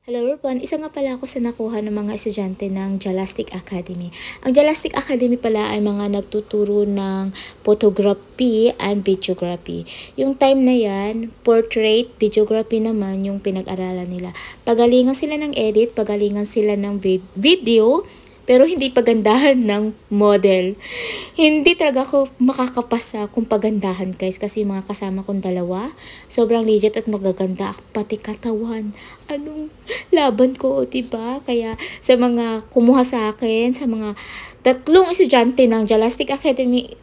Hello everyone, isa nga pala ako sa nakuha ng mga estudyante ng Jalastic Academy. Ang Jalastic Academy pala ay mga nagtuturo ng photography and videography. Yung time na yan, portrait, videography naman yung pinag-aralan nila. Pagalingan sila ng edit, pagalingan sila ng video, pero hindi pagandahan ng model. Hindi talaga ako makakapasa kung pagandahan guys. Kasi yung mga kasama kong dalawa, sobrang legit at magaganda. Pati katawan. Anong laban ko, diba? Kaya sa mga kumuha sa akin, sa mga tatlong estudyante ng Jalastic Academy,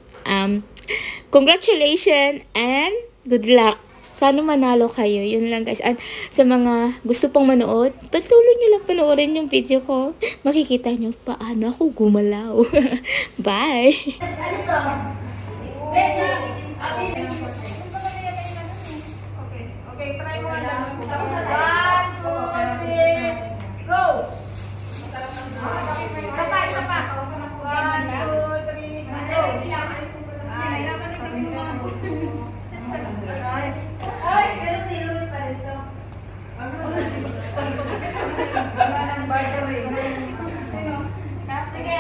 congratulations and good luck. Sana manalo kayo. Yun lang guys. At sa mga gusto pang manood, patuloy nyo lang panoorin yung video ko. Makikita nyo paano ako gumalaw. Bye! Ano to? Okay, try mo na. 1, 2, 3, go! Isa pa. 1, 2, 3, go! Ay, pero si Louie pa rin to. Sige.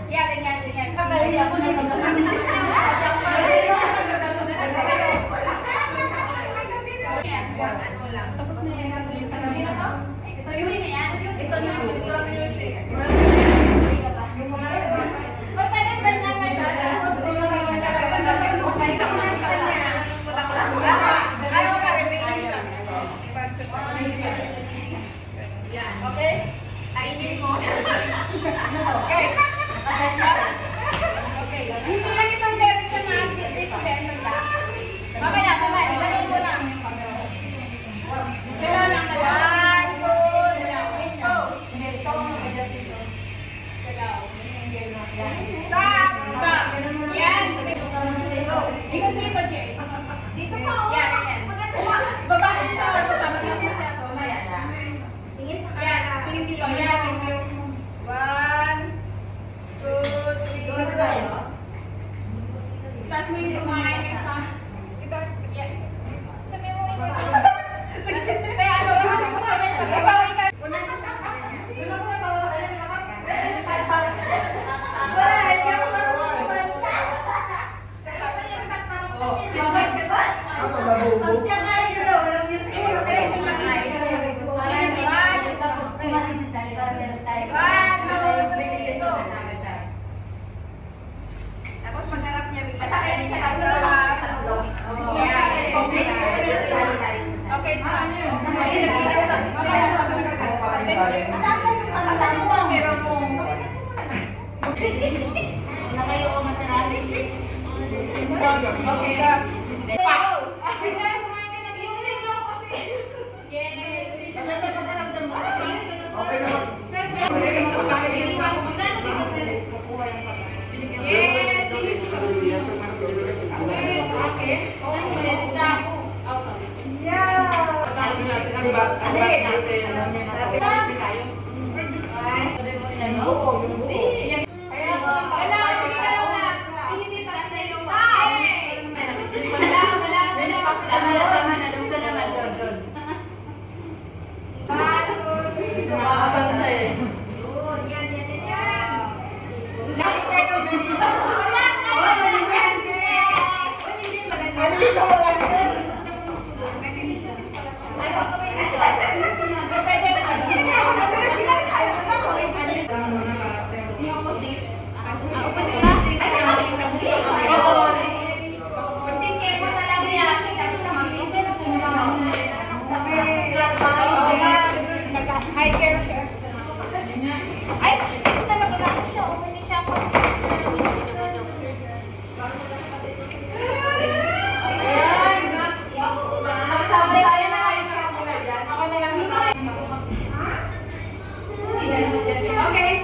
Ganyan. Kakaili ako na ito. Tapos na yan. Ito yun na yan. Ito na yung music. Pwede ganyan na siya. Tapos okay? Kainin mo. Okay. Hindi lang isang direction na. Mamaya. Ganin mo na. Dala lang. 1, 2, 3, go. Stop. Yan. Ikot, Jay. Dito pa. Yan. Babahin sa or baba. Mamaya na. Tingin sa kanila. Tingin dito. Yan. 1, 2, 3, go. Tapos mo yung kumain ng isa. Ito. Yan. Sabi mo ito. Kaya ano ba kasi gusto niya ikaw. Una na siya. Doon ako na bawa sa kanya. Wala. Hindi ako marunong. Ang tiyaga yun daw. Walang music. Tapos magharap niya. Masakit siya kagad. Okay, stop. Asan mo ang meron mo? Nakayo ko masarap. Okay,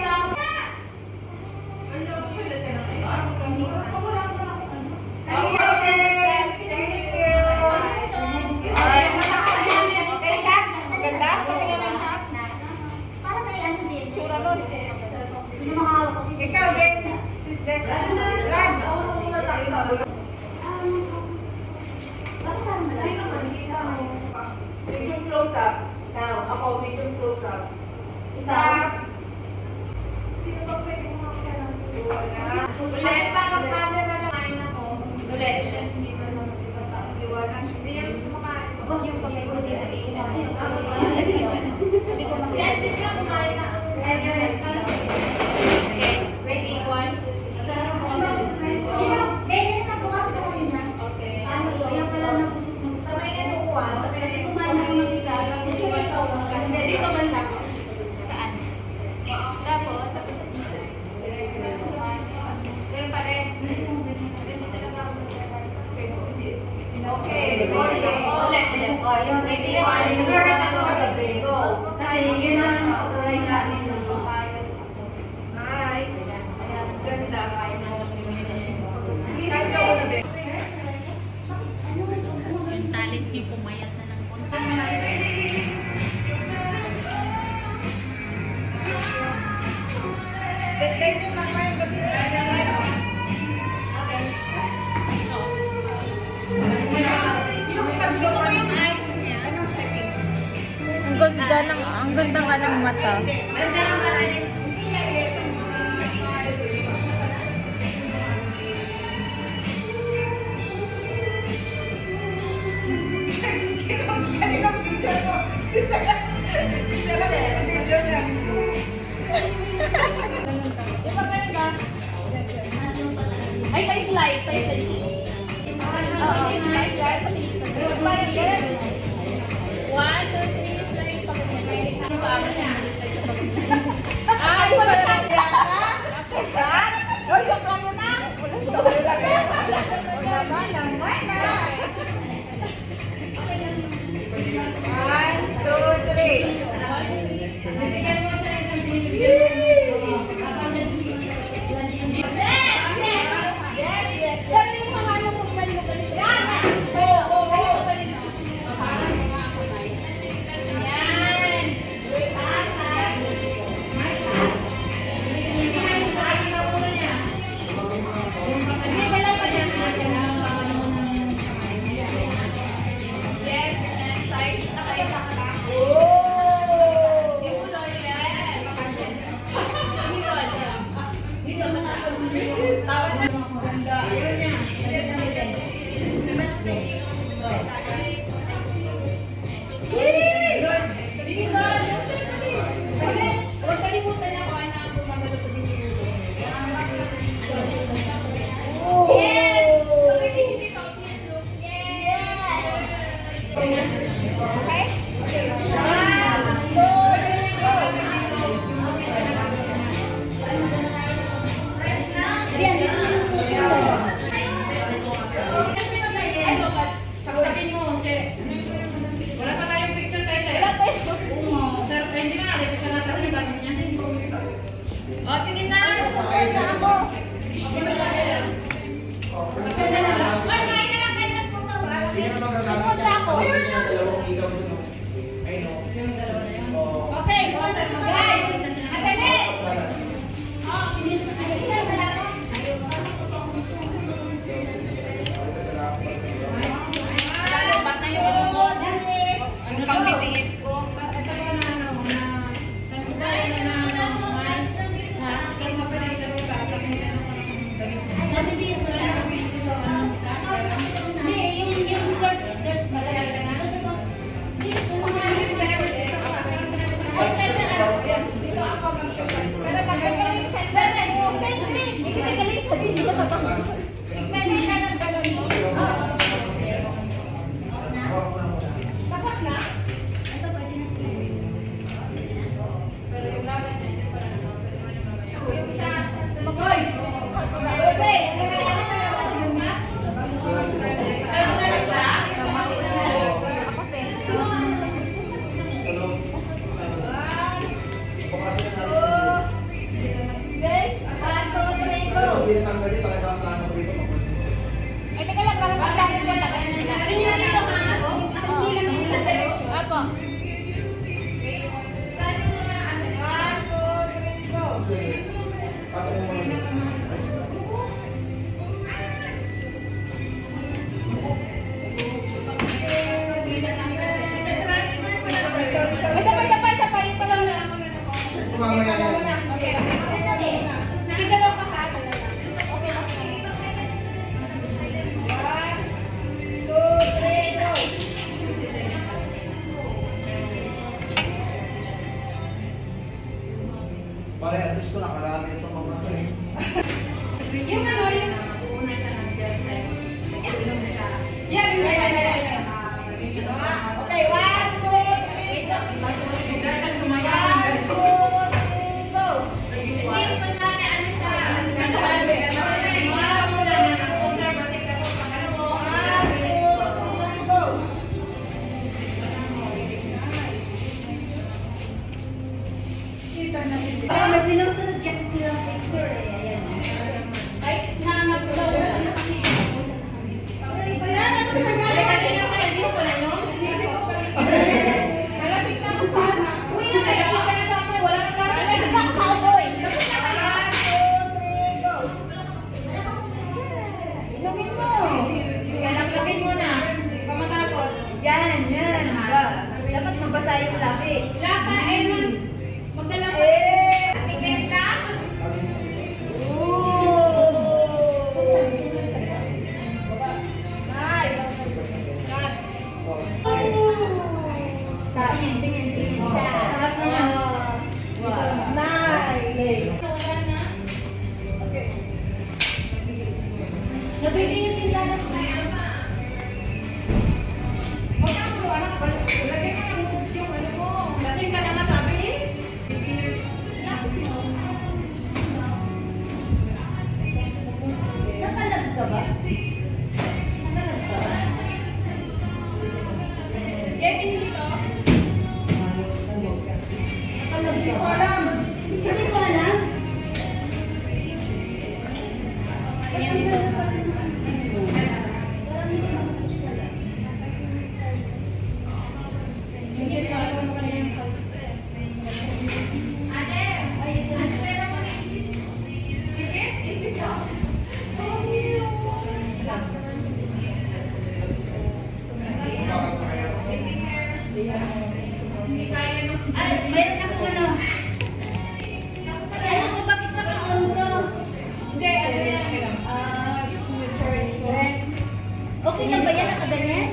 stop. Ikaw, game. Sister. Close up. Now, ako Stop. Sino ba pwede kumakita ng ulit, parang camera na line ako. Ulit. Hindi ba naman iwala? Hindi yung kumakain. Yung pagkain ko dito. Hindi ko makita. Yan, din lang kumain ako. Ready? 1, 2, 3. Sabay na nung kuha. Sabay na kumain na mag-isa. Hindi ko man lang. Saan? Tapos sa dito. Pero pa rin. Okay. Ulit. Ready? 1, 2, 3. Go. Kasi yun ang authorize namin sa pagkain. Nice. Ganda. Yung talent niyo pumayat na ng konti. Gusto ko yung eyes niya. Anong settings? Ang ganda nga ng mata. Ganda ng mata niya. Kanilang video ko. Isa lang yung video niya. Di ba ganda? Ay, pa-slide. Oo, pa-slide. Parang ganun. 1, 2, 3, slide. Pagkakalagay. Di ba ako na? Slide sa pagkakalagay. Ay, wala tayo na. Hoy, joke lang yun na. Wala ba? Langway na. 1, 2, 3. Bibigyan mo siya ng isang bibigyan mo. Yes. Pero yung mga ano mo balik mo ganito. Yan. Pare, at least ko nakarami itong mga ito eh. Yung ano, yung... Yeah, okay, 1, 2, 3, go. 1, 2, 3, go. Hindi ko na ano siya. Sabi. 1, 2, 3, go. Mas sinusunod kasi silang picture eh. Ayan. Ay, na-slow. Inumin mo. Yan, yan. Dapat mabasa yung labi. Laka, Enon. Magdala ko. Tiket ka? Tingin. Taas na yan. Nabibigyan din lang ako. Nakalag ka ba? Nakalag ka ba? Yes, hindi to. Nakalag ka ba? Hindi ko alam. Ay, mayroon akong ano. Alam ko bakit naka-on to? Hindi, ano yan? Okay lang ba yan? Nakaganyan?